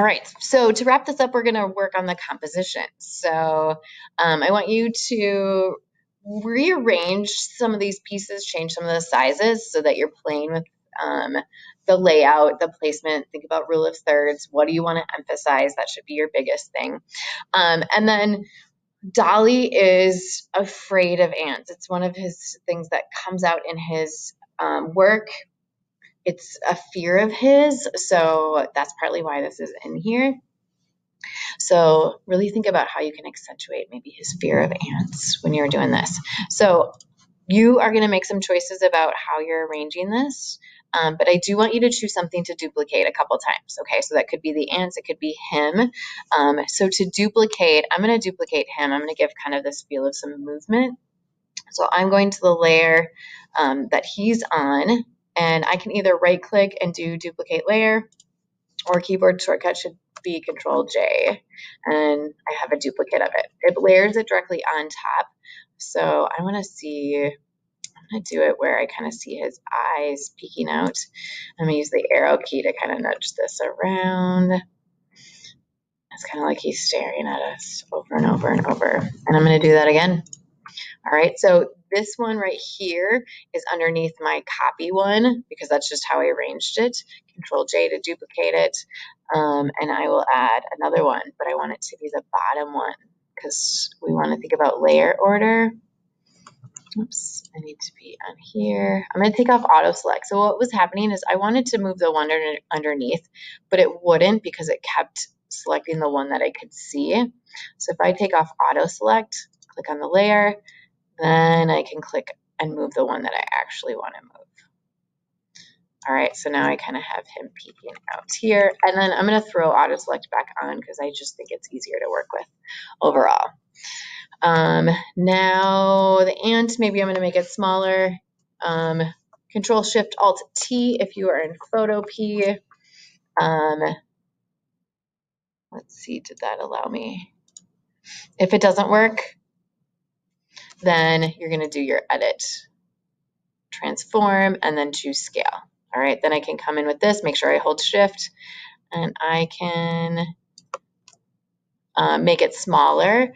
All right, so to wrap this up, we're going to work on the composition. So I want you to rearrange some of these pieces, change some of the sizes so that you're playing with the layout, the placement. Think about rule of thirds. What do you want to emphasize? That should be your biggest thing. And then Dolly is afraid of ants. It's one of his things that comes out in his work. It's a fear of his, so that's partly why this is in here. So really think about how you can accentuate maybe his fear of ants when you're doing this. So you are going to make some choices about how you're arranging this, but I do want you to choose something to duplicate a couple times. Okay, so that could be the ants, it could be him. So to duplicate, I'm going to duplicate him. I'm going to give kind of this feel of some movement. So I'm going to the layer that he's on, and I can either right click and do duplicate layer, or keyboard shortcut should be Control J, and I have a duplicate of it. It layers it directly on top. So I want to see, I'm going to do it where I kind of see his eyes peeking out. I'm going to use the arrow key to kind of nudge this around. It's kind of like he's staring at us over and over and over. And I'm going to do that again. All right, so this one right here is underneath my copy one because that's just how I arranged it. Control J to duplicate it, and I will add another one, but I want it to be the bottom one because we want to think about layer order. Oops, I need to be on here. I'm going to take off auto select. So what was happening is I wanted to move the one underneath, but it wouldn't because it kept selecting the one that I could see. So if I take off auto select, click on the layer, then I can click and move the one that I actually want to move. All right, so now I kind of have him peeking out here. And then I'm going to throw auto select back on because I just think it's easier to work with overall. Now the ant, maybe I'm going to make it smaller. Control Shift Alt T if you are in Photo P. Let's see, did that allow me? If it doesn't work, then you're going to do your edit, transform, and then choose scale. All right, then I can come in with this, make sure I hold shift, and I can make it smaller.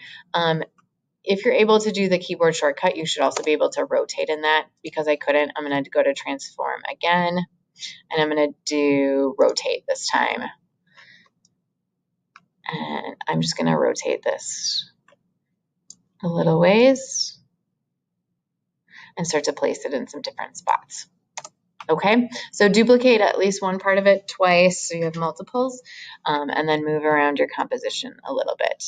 If you're able to do the keyboard shortcut, you should also be able to rotate in that. Because I couldn't, I'm going to go to transform again, and I'm going to do rotate this time. And I'm just going to rotate this a little ways and start to place it in some different spots. Okay, so duplicate at least one part of it twice so you have multiples, and then move around your composition a little bit.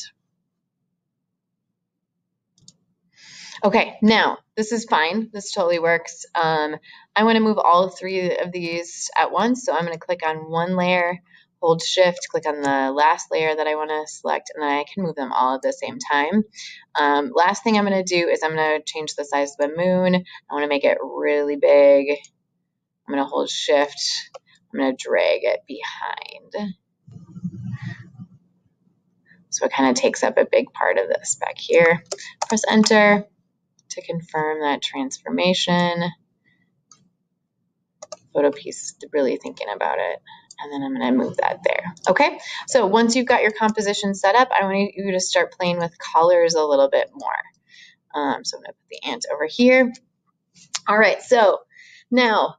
Okay, now this is fine. This totally works. I want to move all three of these at once, so I'm going to click on one layer, hold shift, click on the last layer that I want to select, and then I can move them all at the same time. Last thing I'm going to do is I'm going to change the size of the moon. I want to make it really big. I'm going to hold shift. I'm going to drag it behind. So it kind of takes up a big part of this back here. Press enter to confirm that transformation. Photo piece, really thinking about it. And then I'm going to move that there. Okay, so once you've got your composition set up, I want you to start playing with colors a little bit more. So I'm going to put the ant over here. All right, so now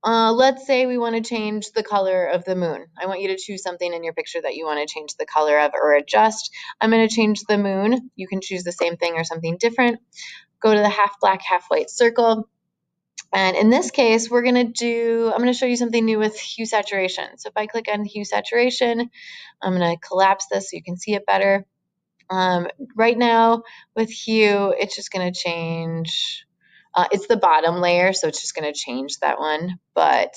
let's say we want to change the color of the moon. I want you to choose something in your picture that you want to change the color of or adjust. I'm going to change the moon. You can choose the same thing or something different. Go to the half black, half white circle. And in this case, I'm going to show you something new with hue saturation. So if I click on hue saturation, I'm going to collapse this so you can see it better. Right now with hue, it's just going to change. It's the bottom layer, so it's just going to change that one. But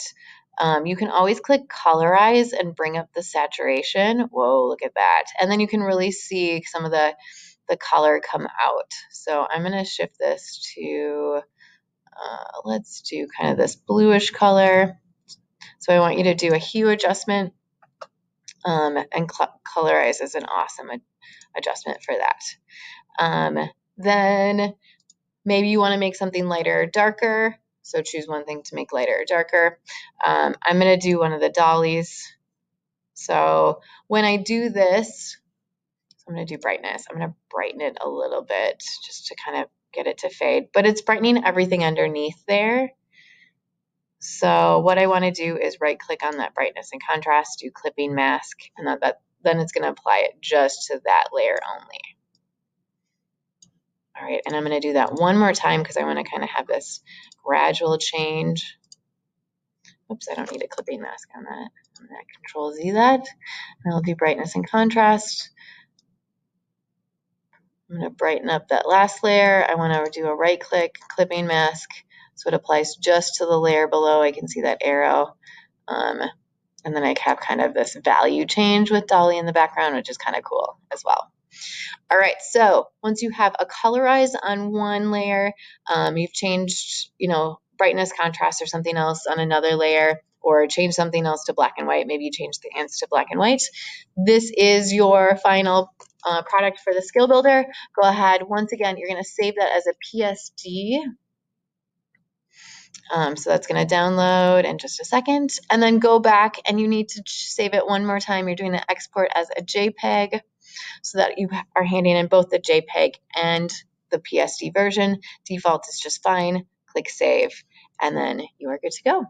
you can always click Colorize and bring up the saturation. Whoa, look at that. And then you can really see some of the color come out. So I'm going to shift this to, let's do kind of this bluish color. So I want you to do a hue adjustment, and Colorize is an awesome adjustment for that. Then maybe you want to make something lighter or darker. So choose one thing to make lighter or darker. I'm going to do one of the dollies. So when I do this, I'm going to do brightness. I'm going to brighten it a little bit just to kind of get it to fade, but it's brightening everything underneath there. So what I want to do is right click on that brightness and contrast, do clipping mask, and then it's going to apply it just to that layer only. All right, and I'm going to do that one more time because I want to kind of have this gradual change. Oops, I don't need a clipping mask on that. I'm going to Control Z that, and I'll do brightness and contrast. I'm going to brighten up that last layer. I want to do a right click, clipping mask, so it applies just to the layer below. I can see that arrow. And then I have kind of this value change with Dolly in the background, which is kind of cool as well. All right, so once you have a colorize on one layer, you've changed, brightness, contrast, or something else on another layer, or change something else to black and white. Maybe you change the ants to black and white. This is your final product for the skill builder. Go ahead. Once again, you're going to save that as a PSD. So that's going to download in just a second. And then go back and you need to save it one more time. You're doing an export as a JPEG so that you are handing in both the JPEG and the PSD version. Default is just fine. Click save, and then you are good to go.